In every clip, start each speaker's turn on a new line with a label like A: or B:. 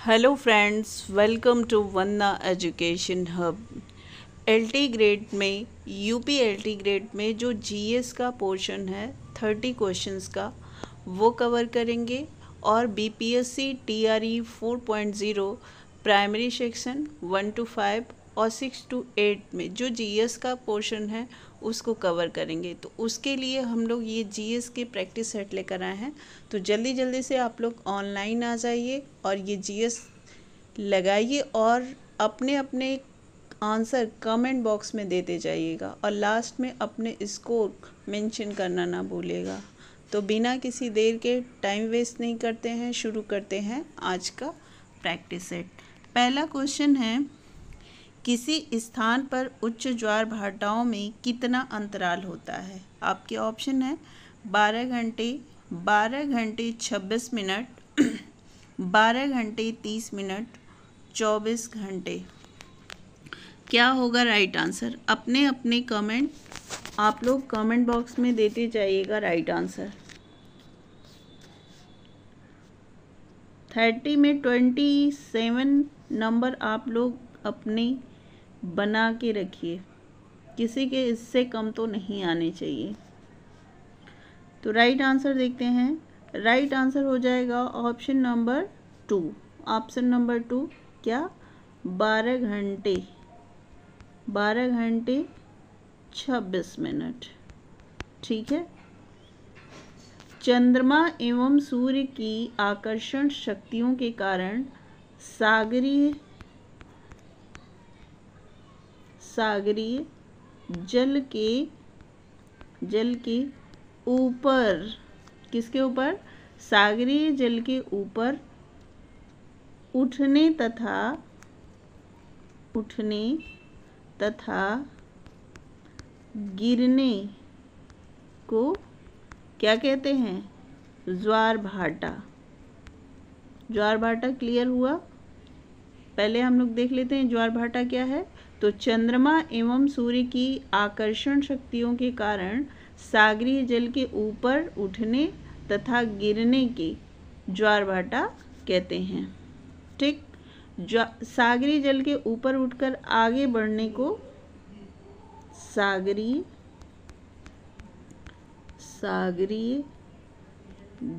A: Hello friends, welcome to Vandana education hub. LT grade में UP LT grade में जो GS का पोर्शन है 30 क्वेश्चंस का वो कवर करेंगे और BPSC TRE 4.0 primary section 1 to 5 और 6 to 8 में जो जीएस का पोर्शन है उसको कवर करेंगे। तो उसके लिए हम लोग ये जीएस के प्रैक्टिस सेट लेकर आए हैं। तो जल्दी जल्दी से आप लोग ऑनलाइन आ जाइए और ये जीएस लगाइए और अपने अपने आंसर कमेंट बॉक्स में देते जाइएगा और लास्ट में अपने स्कोर मेंशन करना ना भूलिएगा। तो बिना किसी देर के टाइम वेस्ट नहीं करते हैं, शुरू करते हैं आज का प्रैक्टिस सेट। पहला क्वेश्चन है, किसी स्थान पर उच्च ज्वार भाटाओं में कितना अंतराल होता है? आपके ऑप्शन है 12 घंटे, 12 घंटे 26 मिनट, 12 घंटे 30 मिनट, 24 घंटे। क्या होगा राइट आंसर? अपने अपने कमेंट आप लोग कमेंट बॉक्स में देते जाइएगा राइट आंसर। 30 में 27 नंबर आप लोग अपने बना के रखिए, किसी के इससे कम तो नहीं आने चाहिए। तो राइट आंसर देखते हैं। राइट आंसर हो जाएगा ऑप्शन नंबर 2। ऑप्शन नंबर 2 क्या? 12 घंटे, 12 घंटे 26 मिनट। ठीक है। चंद्रमा एवं सूर्य की आकर्षण शक्तियों के कारण सागरीय जल के ऊपर, किसके ऊपर? सागरीय जल के ऊपर उठने तथा गिरने को क्या कहते हैं? ज्वार भाटा। ज्वार भाटा क्लियर हुआ? पहले हम लोग देख लेते हैं ज्वार भाटा क्या है। तो चंद्रमा एवं सूर्य की आकर्षण शक्तियों के कारण सागरीय जल के ऊपर उठने तथा गिरने के ज्वार भाटा कहते हैं। ठीक। सागरीय जल के ऊपर उठकर आगे बढ़ने को सागरीय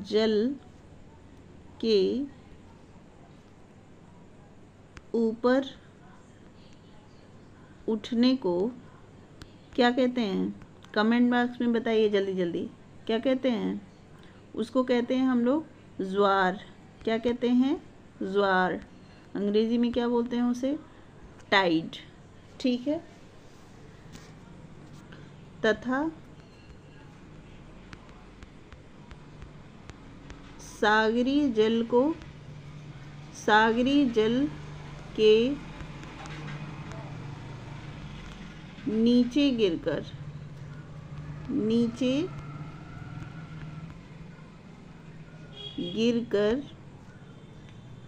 A: जल के ऊपर उठने को क्या कहते हैं? कमेंट बॉक्स में बताइए जल्दी जल्दी, क्या कहते हैं? उसको कहते हैं हम लोग ज्वार। क्या कहते हैं? ज्वार। अंग्रेजी में क्या बोलते हैं उसे? टाइड। ठीक है। तथा सागरीय जल के नीचे गिरकर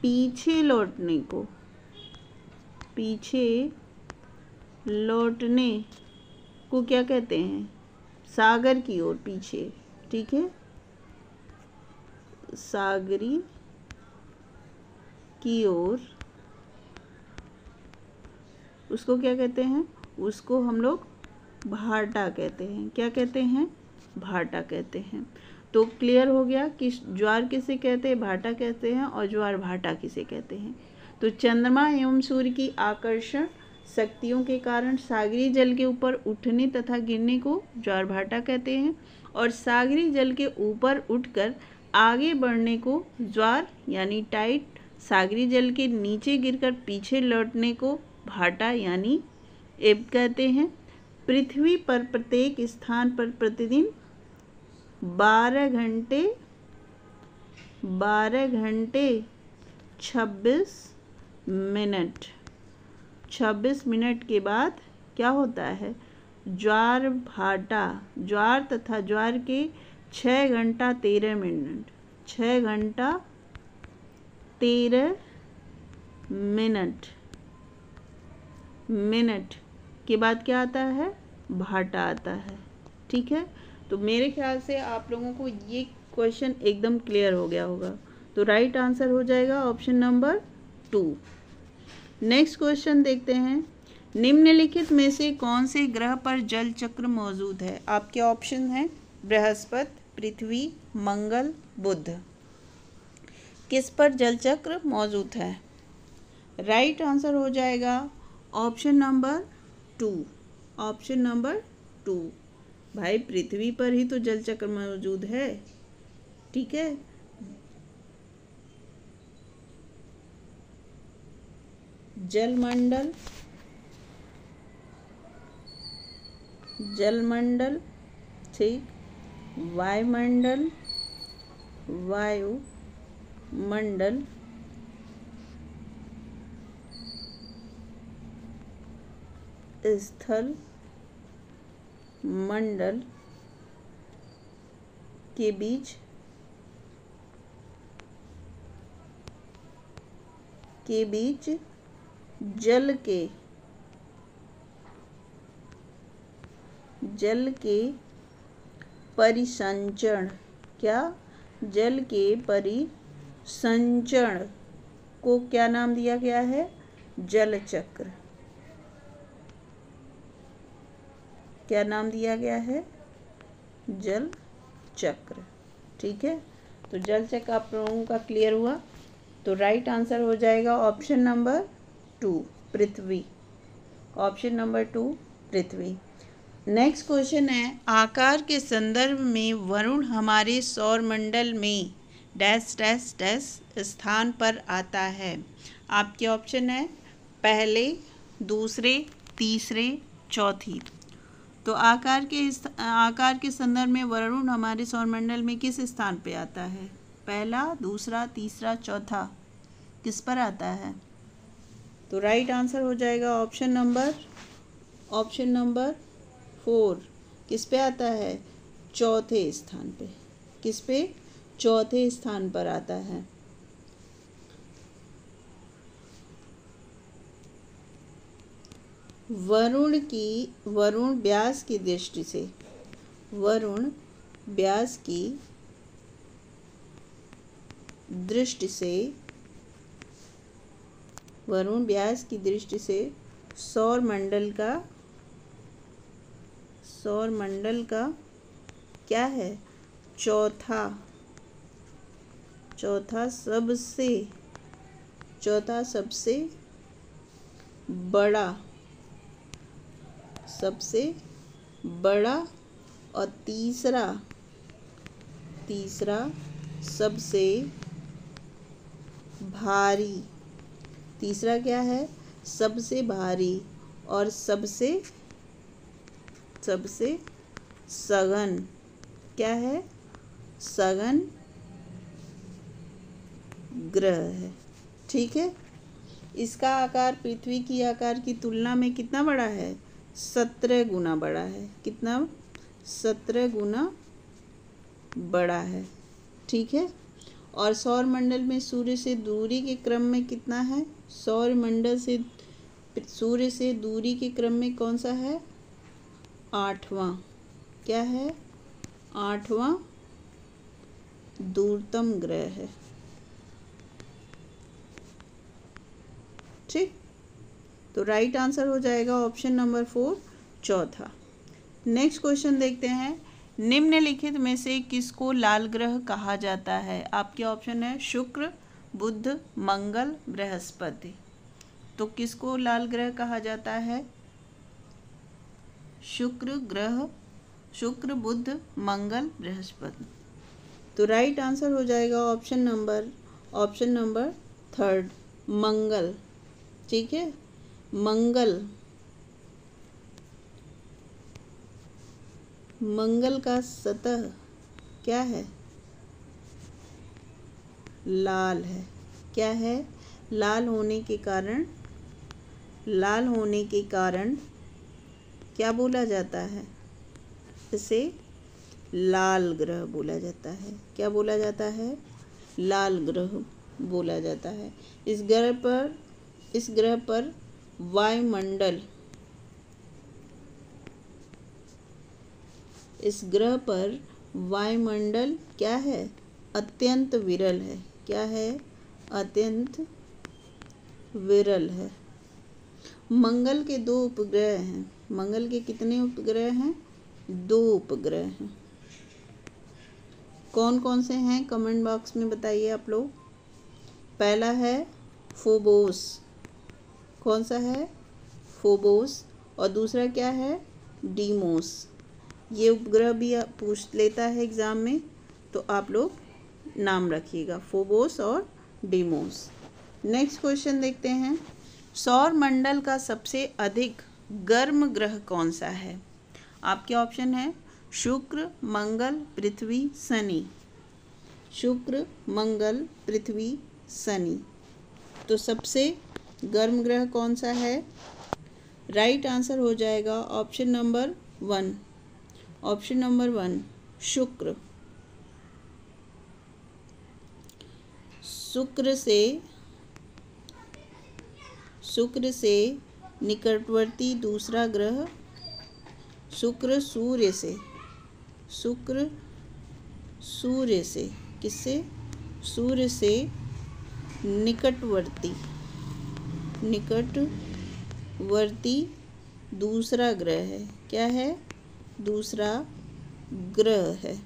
A: पीछे लौटने को क्या कहते हैं? सागर की ओर पीछे। ठीक है। सागरी की ओर उसको क्या कहते हैं? उसको हम लोग भाटा कहते हैं। क्या कहते हैं? भाटा कहते हैं। तो क्लियर हो गया कि ज्वार किसे कहते हैं, भाटा कहते हैं, और ज्वार भाटा किसे कहते हैं। तो चंद्रमा एवं सूर्य की आकर्षण शक्तियों के कारण सागरीय जल के ऊपर उठने तथा गिरने को ज्वार भाटा कहते हैं, और सागरीय जल के ऊपर उठकर आगे बढ़ने को ज्वार यानी टाइड, सागरीय जल के नीचे गिरकर पीछे लौटने को भाटा यानी एब कहते हैं। पृथ्वी पर प्रत्येक स्थान पर प्रतिदिन 12 घंटे 26 मिनट के बाद क्या होता है? ज्वार भाटा, ज्वार तथा ज्वार के 6 घंटा 13 मिनट, 6 घंटा 13 मिनट के बाद क्या आता है? भाटा आता है। ठीक है। तो मेरे ख्याल से आप लोगों को ये क्वेश्चन एकदम क्लियर हो गया होगा। तो राइट आंसर हो जाएगा ऑप्शन नंबर 2। नेक्स्ट क्वेश्चन देखते हैं, निम्नलिखित में से कौन से ग्रह पर जल चक्र मौजूद है? आपके ऑप्शन हैं बृहस्पति, पृथ्वी, मंगल, बुध। किस पर जल चक्र मौजूद है? राइट आंसर हो जाएगा ऑप्शन नंबर 2। Option number 2। भाई पृथ्वी पर ही तो जल चक्र मौजूद है। ठीक है, जलमंडल, जलमंडल, ठीक, वायुमंडल, वायुमंडल, स्थल मंडल के बीच जल के परिसंचरण, क्या? जल के परिसंचरण को क्या नाम दिया गया है? जल चक्र। क्या नाम दिया गया है? जल चक्र। ठीक है, तो जल चक्र आप लोगों का क्लियर हुआ। तो राइट आंसर हो जाएगा ऑप्शन नंबर 2, पृथ्वी। ऑप्शन नंबर 2, पृथ्वी। नेक्स्ट क्वेश्चन है, आकार के संदर्भ में वरुण हमारे सौरमंडल में डैश डैश डैश स्थान पर आता है। आपके ऑप्शन है पहले, दूसरे, तीसरे, चौथी। तो आकार के संदर्भ में वरुण हमारे सौरमंडल में किस स्थान पे आता है? पहला, दूसरा, तीसरा, चौथा, किस पर आता है? तो राइट आंसर हो जाएगा ऑप्शन नंबर 4। किस पे आता है? चौथे स्थान पे। किस पे? चौथे स्थान पर आता है। वरुण व्यास की दृष्टि से, वरुण व्यास की दृष्टि से, वरुण व्यास की दृष्टि से सौरमंडल का क्या है? चौथा सबसे बड़ा और तीसरा सबसे भारी। तीसरा क्या है? सबसे भारी और सबसे सघन। क्या है? सघन ग्रह है। ठीक है, इसका आकार पृथ्वी की आकार की तुलना में कितना बड़ा है? 17 गुना बड़ा है। कितना? 17 गुना बड़ा है। ठीक है, और सौरमंडल में सूर्य से दूरी के क्रम में कितना है? सौरमंडल से सूर्य से दूरी के क्रम में कौन सा है? 8वां। क्या है? 8वां दूरतम ग्रह है। ठीक, तो राइट आंसर हो जाएगा ऑप्शन नंबर 4, चौथा। नेक्स्ट क्वेश्चन देखते हैं, निम्नलिखित में से किसको लाल ग्रह कहा जाता है? आपके ऑप्शन है शुक्र, बुध, मंगल, बृहस्पति। तो किसको लाल ग्रह कहा जाता है? शुक्र, बुध, मंगल, बृहस्पति। तो राइट आंसर हो जाएगा ऑप्शन नंबर 3, मंगल। ठीक है, मंगल का सतह क्या है? लाल है। क्या है? लाल होने के कारण क्या बोला जाता है? इसे लाल ग्रह बोला जाता है। क्या बोला जाता है? लाल ग्रह बोला जाता है। इस ग्रह पर वायुमंडल क्या है? अत्यंत विरल है। क्या है? अत्यंत विरल है। मंगल के 2 उपग्रह हैं। मंगल के कितने उपग्रह हैं? 2 उपग्रह हैं। कौन कौन से हैं कमेंट बॉक्स में बताइए आप लोग। पहला है फोबोस। कौन सा है? फोबोस। और दूसरा क्या है? डीमोस। ये उपग्रह भी पूछ लेता है एग्ज़ाम में, तो आप लोग नाम रखिएगा, फोबोस और डीमोस। नेक्स्ट क्वेश्चन देखते हैं। सौर मंडल का सबसे अधिक गर्म ग्रह कौन सा है? आपके ऑप्शन है शुक्र, मंगल, पृथ्वी, शनि। शुक्र, मंगल, पृथ्वी, शनि। तो सबसे गर्म ग्रह कौन सा है? राइट आंसर हो जाएगा ऑप्शन नंबर 1। ऑप्शन नंबर 1 शुक्र। शुक्र से निकटवर्ती दूसरा ग्रह शुक्र सूर्य से किससे? सूर्य से निकटवर्ती दूसरा ग्रह है। क्या है? दूसरा ग्रह है।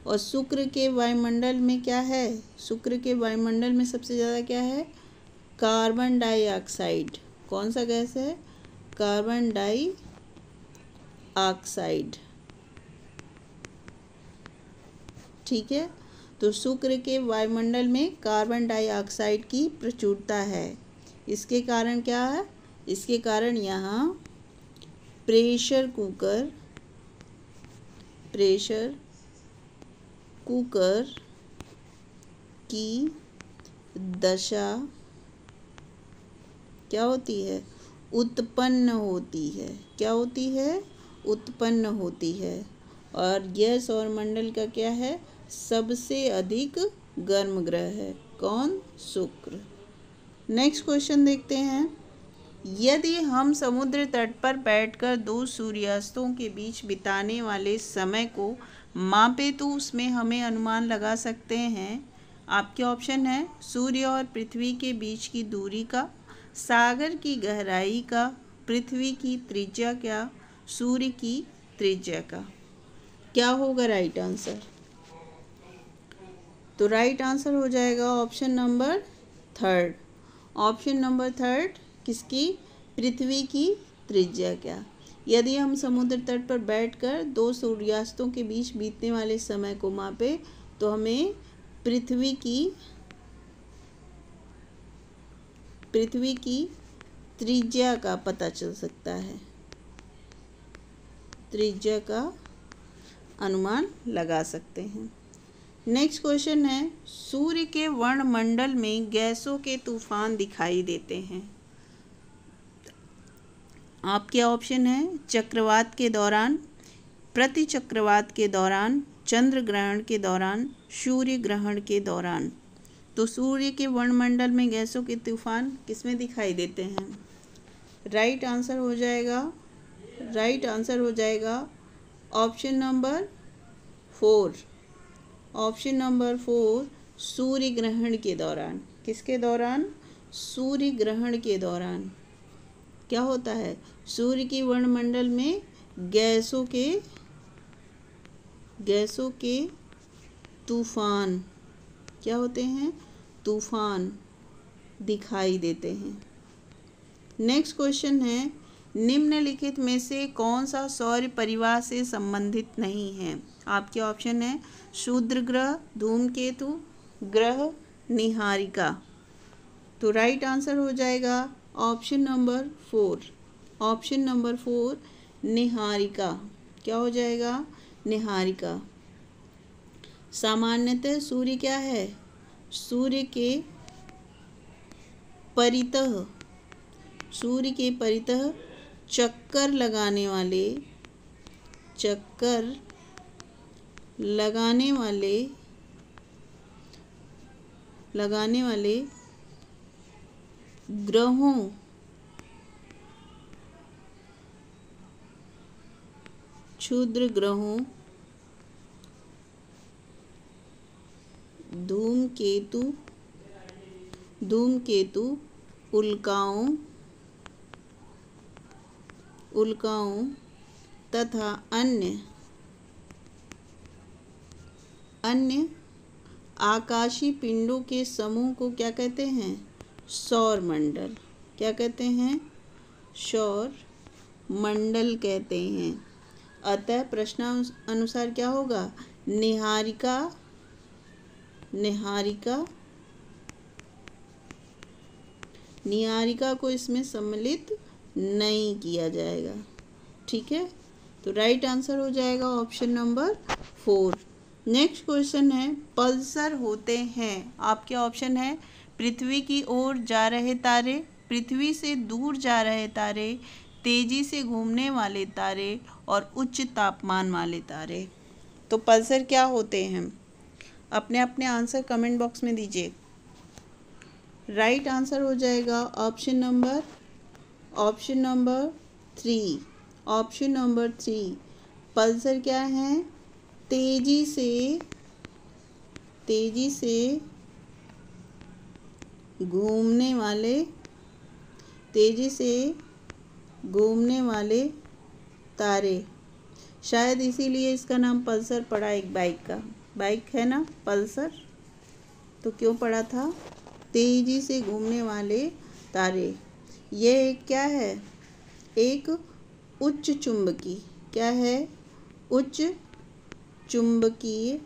A: और शुक्र के वायुमंडल में क्या है? शुक्र के वायुमंडल में सबसे ज़्यादा क्या है? Carbon dioxide. कौन सा गैस है? Carbon dioxide. ठीक है, तो शुक्र के वायुमंडल में कार्बन डाइऑक्साइड की प्रचुरता है। इसके कारण क्या है? इसके कारण यहाँ प्रेशर कुकर की दशा क्या होती है? उत्पन्न होती है। क्या होती है? उत्पन्न होती है। और यह सौरमंडल का क्या है? सबसे अधिक गर्म ग्रह है। कौन? शुक्र। नेक्स्ट क्वेश्चन देखते हैं। यदि हम समुद्र तट पर बैठकर 2 सूर्यास्तों के बीच बिताने वाले समय को मापें तो उसमें हमें अनुमान लगा सकते हैं। आपके ऑप्शन है सूर्य और पृथ्वी के बीच की दूरी का, सागर की गहराई का, पृथ्वी की त्रिज्या का, सूर्य की त्रिज्या का। क्या होगा राइट आंसर? तो राइट आंसर हो जाएगा ऑप्शन नंबर 3। ऑप्शन नंबर 3 किसकी? पृथ्वी की त्रिज्या क्या? यदि हम समुद्र तट पर बैठकर 2 सूर्यास्तों के बीच बीतने वाले समय को मापें तो हमें पृथ्वी की त्रिज्या का पता चल सकता है। त्रिज्या का अनुमान लगा सकते हैं। नेक्स्ट क्वेश्चन है। सूर्य के वर्णमंडल में गैसों के तूफान दिखाई देते हैं। आपके ऑप्शन है चक्रवात के दौरान, प्रतिचक्रवात के दौरान, चंद्र ग्रहण के दौरान, सूर्य ग्रहण के दौरान। तो सूर्य के वर्णमंडल में गैसों के तूफान किसमें दिखाई देते हैं? राइट आंसर हो जाएगा ऑप्शन नंबर 4। ऑप्शन नंबर 4 सूर्य ग्रहण के दौरान। किसके दौरान? सूर्य ग्रहण के दौरान क्या होता है? सूर्य की वर्णमंडल में गैसों के तूफान क्या होते हैं? तूफान दिखाई देते हैं। नेक्स्ट क्वेश्चन है। निम्नलिखित में से कौन सा सौर परिवार से संबंधित नहीं है? आपके ऑप्शन है क्षुद्र ग्रह, धूमकेतु, ग्रह, निहारिका। तो राइट आंसर हो जाएगा option number 4। Option number 4 Niharika. क्या हो जाएगा? निहारिका। सामान्यतः सूर्य क्या है? सूर्य के परितः चक्कर लगाने वाले ग्रहों क्षुद्र ग्रहों धूमकेतु, उल्काओं तथा अन्य आकाशीय पिंडों के समूह को क्या कहते हैं? सौर मंडल। क्या कहते हैं? सौर मंडल कहते हैं। अतः प्रश्नानुसार क्या होगा? निहारिका को इसमें सम्मिलित नहीं किया जाएगा। ठीक है, तो राइट आंसर हो जाएगा ऑप्शन नंबर 4। नेक्स्ट क्वेश्चन है, पल्सर होते हैं। आपके ऑप्शन है पृथ्वी की ओर जा रहे तारे, पृथ्वी से दूर जा रहे तारे, तेजी से घूमने वाले तारे और उच्च तापमान वाले तारे। तो पल्सर क्या होते हैं? अपने अपने आंसर कमेंट बॉक्स में दीजिए। राइट आंसर हो जाएगा option number 3। Option number 3। Pulsar क्या है? तेजी से घूमने वाले तारे। शायद इसीलिए इसका नाम पल्सर पड़ा। एक बाइक है ना पल्सर, तो क्यों पड़ा था? तेजी से घूमने वाले तारे। ये क्या है? एक उच्च चुंबकीय, क्या है? उच्च चुंबकीय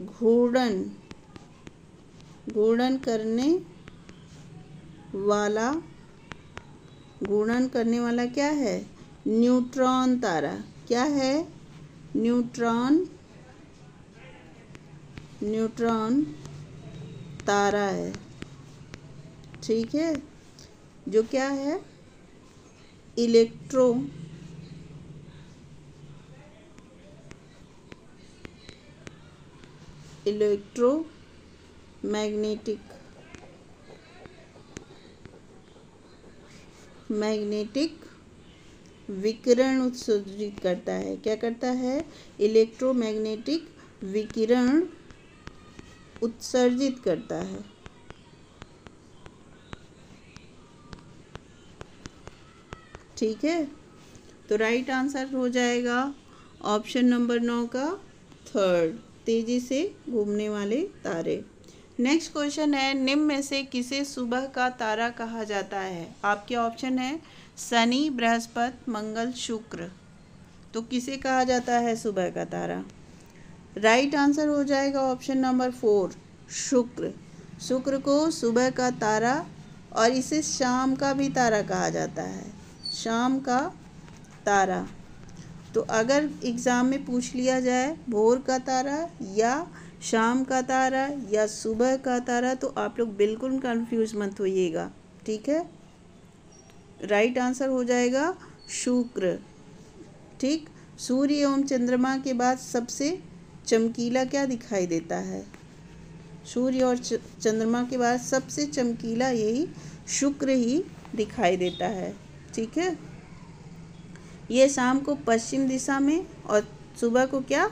A: घूर्णन करने वाला क्या है? न्यूट्रॉन तारा। क्या है? न्यूट्रॉन तारा है। ठीक है, जो क्या है? मैग्नेटिक विकिरण उत्सर्जित करता है। क्या करता है? इलेक्ट्रोमैग्नेटिक विकिरण उत्सर्जित करता है। ठीक है, तो राइट आंसर हो जाएगा ऑप्शन नंबर 9 का 3rd, तेजी से घूमने वाले तारे। नेक्स्ट क्वेश्चन है, निम्न में से किसे सुबह का तारा कहा जाता है? आपके ऑप्शन है शनि, बृहस्पति, मंगल, शुक्र। तो किसे कहा जाता है सुबह का तारा? राइट आंसर हो जाएगा ऑप्शन नंबर 4, शुक्र। शुक्र को सुबह का तारा और इसे शाम का भी तारा कहा जाता है। शाम का तारा। तो अगर एग्ज़ाम में पूछ लिया जाए भोर का तारा या शाम का तारा या सुबह का तारा, तो आप लोग बिल्कुल कंफ्यूज मत होइएगा। ठीक है, राइट आंसर हो जाएगा शुक्र। ठीक, सूर्य एवं चंद्रमा के बाद सबसे चमकीला क्या दिखाई देता है? सूर्य और चंद्रमा के बाद सबसे चमकीला यही शुक्र ही दिखाई देता है। ठीक है, ये शाम को पश्चिम दिशा में और सुबह को क्या?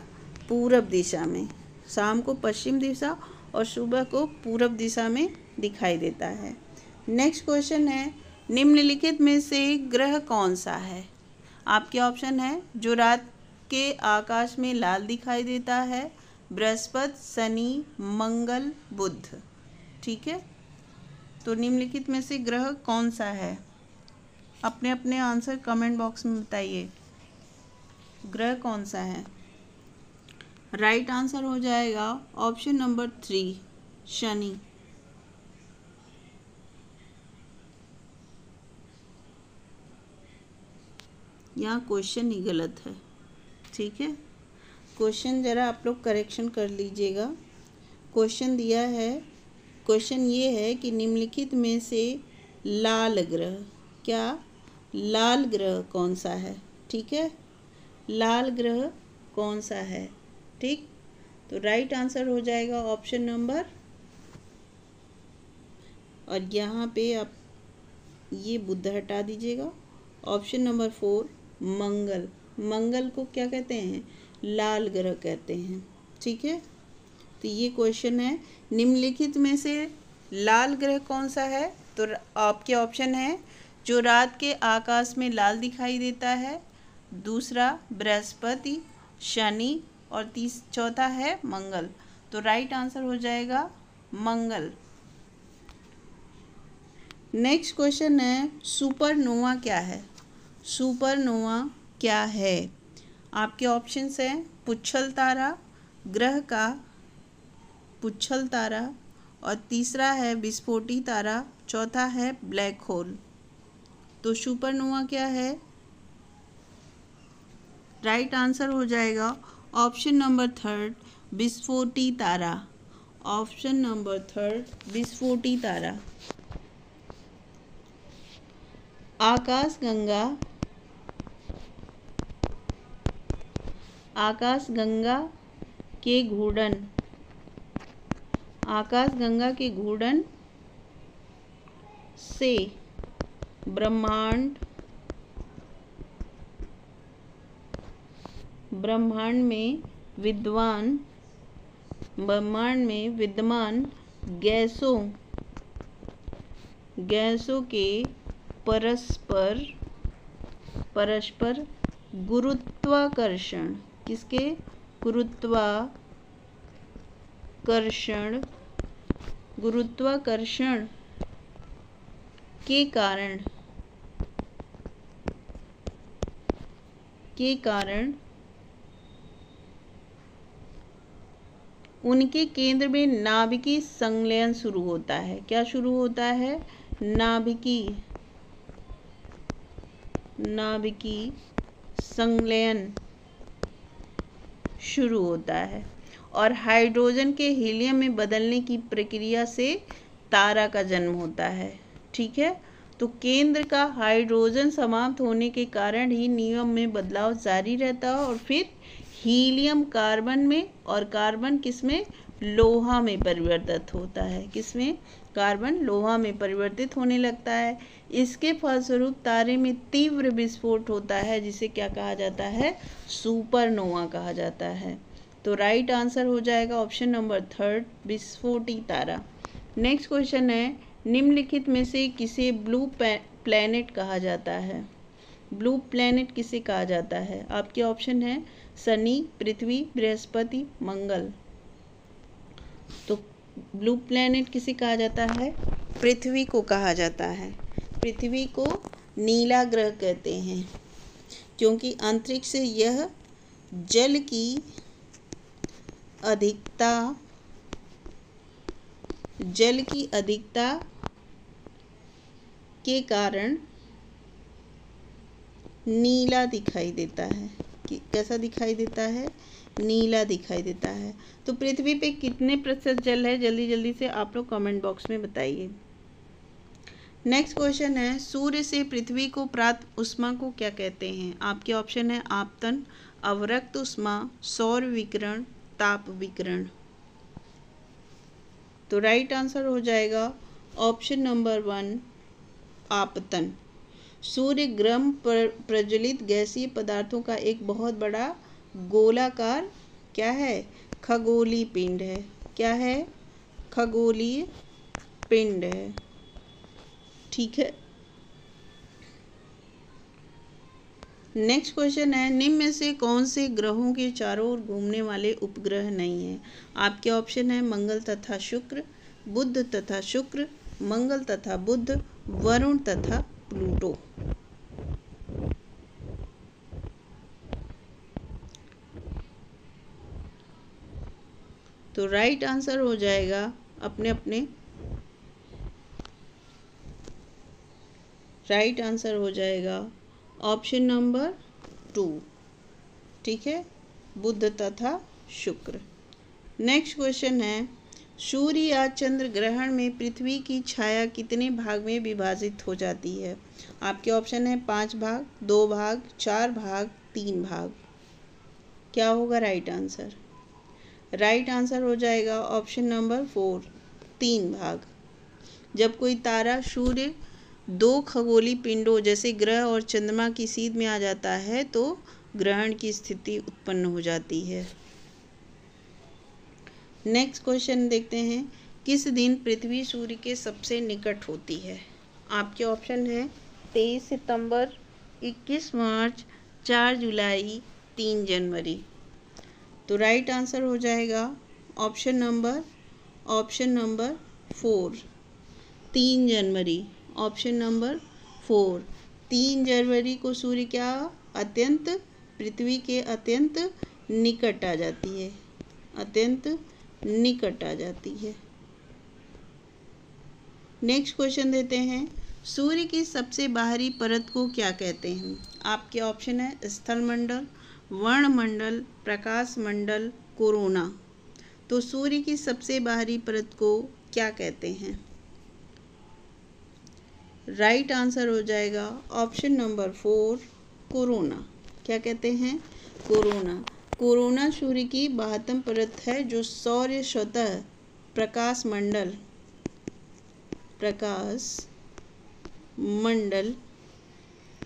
A: पूरब दिशा में। शाम को पश्चिम दिशा और सुबह को पूरब दिशा में दिखाई देता है। नेक्स्ट क्वेश्चन है, निम्नलिखित में से ग्रह कौन सा है? आपके ऑप्शन है जो रात के आकाश में लाल दिखाई देता है, बृहस्पति, शनि, मंगल, बुध। ठीक है, तो निम्नलिखित में से ग्रह कौन सा है? अपने अपने आंसर कमेंट बॉक्स में बताइए, ग्रह कौन सा है? राइट आंसर हो जाएगा ऑप्शन नंबर 3, शनि। यहाँ क्वेश्चन ही गलत है। ठीक है, क्वेश्चन ज़रा आप लोग करेक्शन कर लीजिएगा। क्वेश्चन दिया है, क्वेश्चन ये है कि निम्नलिखित में से लाल ग्रह, क्या? लाल ग्रह कौन सा है? ठीक है, लाल ग्रह कौन सा है? ठीक, तो राइट आंसर हो जाएगा ऑप्शन नंबर, और यहाँ पे आप ये बुध हटा दीजिएगा, ऑप्शन नंबर 4, मंगल। मंगल को क्या कहते हैं? लाल ग्रह कहते हैं। ठीक है, तो ये क्वेश्चन है, निम्नलिखित में से लाल ग्रह कौन सा है? तो आपके ऑप्शन है जो रात के आकाश में लाल दिखाई देता है, दूसरा बृहस्पति, शनि और चौथा है मंगल। तो राइट आंसर हो जाएगा मंगल। नेक्स्ट क्वेश्चन है, सुपरनोवा क्या है? सुपरनोवा क्या है? आपके ऑप्शंस हैं पुच्छल तारा, ग्रह का पुच्छल तारा और तीसरा है विस्फोटी तारा, चौथा है ब्लैक होल। तो सुपरनोवा क्या है? राइट आंसर हो जाएगा ऑप्शन नंबर 3 विस्फोटी तारा। ऑप्शन नंबर 3 विस्फोटी तारा। आकाशगंगा के घूर्णन से ब्रह्मांड में विद्यमान गैसों के परस्पर गुरुत्वाकर्षण, किसके गुरुत्वाकर्षण के कारण उनके केंद्र में नाभिकीय संलयन शुरू होता है। क्या शुरू होता है? नाभिकीय संलयन शुरू होता है और हाइड्रोजन के हीलियम में बदलने की प्रक्रिया से तारा का जन्म होता है। ठीक है, तो केंद्र का हाइड्रोजन समाप्त होने के कारण ही नियम में बदलाव जारी रहता है और फिर हीलियम कार्बन में और कार्बन किसमें? लोहा में परिवर्तित होता है। किसमें? कार्बन लोहा में परिवर्तित होने लगता है। इसके फलस्वरूप तारे में तीव्र विस्फोट होता है, जिसे क्या कहा जाता है? सुपरनोवा कहा जाता है। तो राइट आंसर हो जाएगा ऑप्शन नंबर 3 विस्फोटी तारा। नेक्स्ट क्वेश्चन है, निम्नलिखित में से किसे ब्लू प्लैनेट कहा जाता है? ब्लू प्लैनेट किसे कहा जाता है? आपके ऑप्शन है शनि, पृथ्वी, बृहस्पति, मंगल। तो ब्लू प्लैनेट किसे कहा जाता है? पृथ्वी को कहा जाता है। पृथ्वी को नीला ग्रह कहते हैं क्योंकि अंतरिक्ष से यह जल की अधिकता के कारण नीला दिखाई देता है। कैसा दिखाई देता है? नीला दिखाई देता है। तो पृथ्वी पे कितने प्रतिशत जल है? जल्दी जल्दी से आप लोग कमेंट बॉक्स में बताइए। नेक्स्ट क्वेश्चन है, सूर्य से पृथ्वी को प्राप्त उष्मा को क्या कहते हैं? आपके ऑप्शन है आपतन, अवरक्त उष्मा, सौर विकिरण, ताप विकिरण। तो राइट आंसर हो जाएगा ऑप्शन नंबर 1 आपतन। सूर्य ग्रह पर प्रज्वलित गैसीय पदार्थों का एक बहुत बड़ा गोलाकार क्या है? खगोलीय पिंड है। क्या है? खगोलीय पिंड है। ठीक है। नेक्स्ट क्वेश्चन है, निम्न में से कौन से ग्रहों के चारों ओर घूमने वाले उपग्रह नहीं है? आपके ऑप्शन है मंगल तथा शुक्र, बुध तथा शुक्र, मंगल तथा बुध, वरुण तथा प्लूटो। तो राइट आंसर हो जाएगा राइट आंसर हो जाएगा ऑप्शन नंबर 2। ठीक है, बुध तथा शुक्र। नेक्स्ट क्वेश्चन है, सूर्य या चंद्र ग्रहण में पृथ्वी की छाया कितने भाग में विभाजित हो जाती है? आपके ऑप्शन है 5 भाग, 2 भाग, 4 भाग, 3 भाग। क्या होगा राइट आंसर? राइट आंसर हो जाएगा ऑप्शन नंबर 4 3 भाग। जब कोई तारा सूर्य 2 खगोलीय पिंडों जैसे ग्रह और चंद्रमा की सीध में आ जाता है तो ग्रहण की स्थिति उत्पन्न हो जाती है। नेक्स्ट क्वेश्चन देखते हैं, किस दिन पृथ्वी सूर्य के सबसे निकट होती है? आपके ऑप्शन है 23 सितंबर, 21 मार्च, 4 जुलाई, 3 जनवरी। तो राइट आंसर हो जाएगा ऑप्शन नंबर 4, 3 जनवरी। ऑप्शन नंबर 4, 3 जनवरी को सूर्य क्या अत्यंत पृथ्वी के अत्यंत निकट आ जाती है, अत्यंत निकट आ जाती है। नेक्स्ट क्वेश्चन देते हैं, सूर्य की सबसे बाहरी परत को क्या कहते हैं? आपके ऑप्शन है स्थल मंडल, वर्णमंडल, प्रकाश मंडल, कोरोना। तो सूर्य की सबसे बाहरी परत को क्या कहते हैं? राइट आंसर हो जाएगा ऑप्शन नंबर 4, कोरोना। क्या कहते हैं? कोरोना। कोरोना सूर्य की बाह्यतम परत है जो सौर सतह प्रकाश मंडल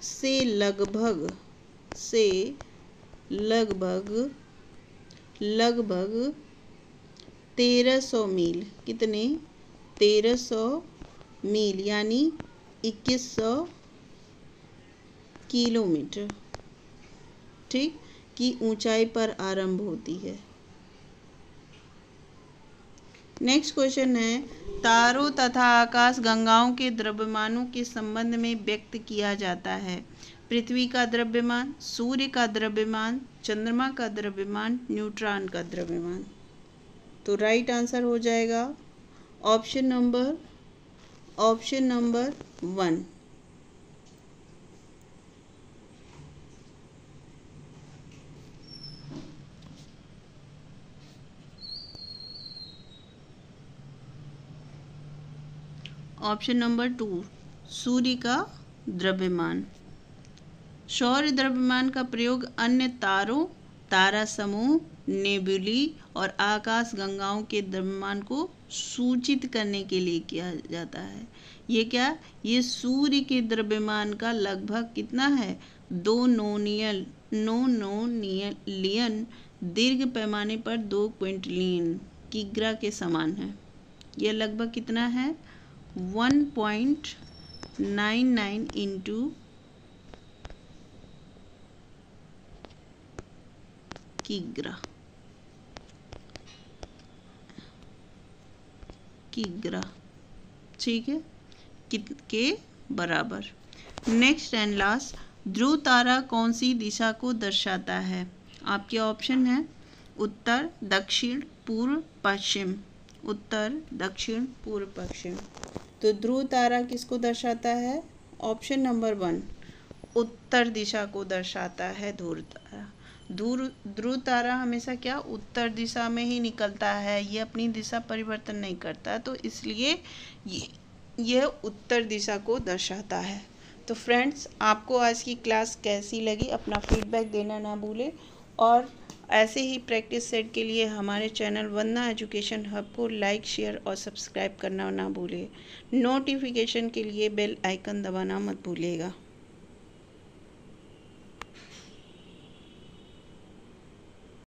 A: से लगभग 1300 मील, कितने 1300 मील यानी 2100 किलोमीटर, ठीक, की ऊंचाई पर आरंभ होती है। नेक्स्ट क्वेश्चन है, तारों तथा आकाश गंगाओं के द्रव्यमानों के संबंध में व्यक्त किया जाता है? पृथ्वी का द्रव्यमान, सूर्य का द्रव्यमान, चंद्रमा का द्रव्यमान, न्यूट्रॉन का द्रव्यमान। तो राइट आंसर हो जाएगा ऑप्शन नंबर 1। ऑप्शन नंबर 2, सूर्य का द्रव्यमान। सौर द्रव्यमान का प्रयोग अन्य तारों, तारा समूह, नेबुली और आकाश गंगाओं के द्रव्यमान को सूचित करने के लिए किया जाता है। ये क्या, ये सूर्य के द्रव्यमान का लगभग कितना है? 2 नोनियन दीर्घ पैमाने पर 2 क्विंटलियन किग्रा के समान है। यह लगभग कितना है? 1.99 इंटू किग्रा, ठीक है, के बराबर। नेक्स्ट एंड लास्ट, ध्रुव तारा कौन सी दिशा को दर्शाता है? आपके ऑप्शन है उत्तर, दक्षिण, पूर्व, पश्चिम। उत्तर, दक्षिण, पूर्व, पश्चिम। तो ध्रुव तारा किसको दर्शाता है? ऑप्शन नंबर 1, उत्तर दिशा को दर्शाता है ध्रुव तारा। ध्रुव तारा हमेशा क्या उत्तर दिशा में ही निकलता है, ये अपनी दिशा परिवर्तन नहीं करता, तो इसलिए यह उत्तर दिशा को दर्शाता है। तो फ्रेंड्स, आपको आज की क्लास कैसी लगी अपना फीडबैक देना ना भूलें, और ऐसे ही प्रैक्टिस सेट के लिए हमारे चैनल वंदना एजुकेशन हब को लाइक, शेयर और सब्सक्राइब करना ना भूलें। नोटिफिकेशन के लिए बेल आइकन दबाना मत भूलिएगा।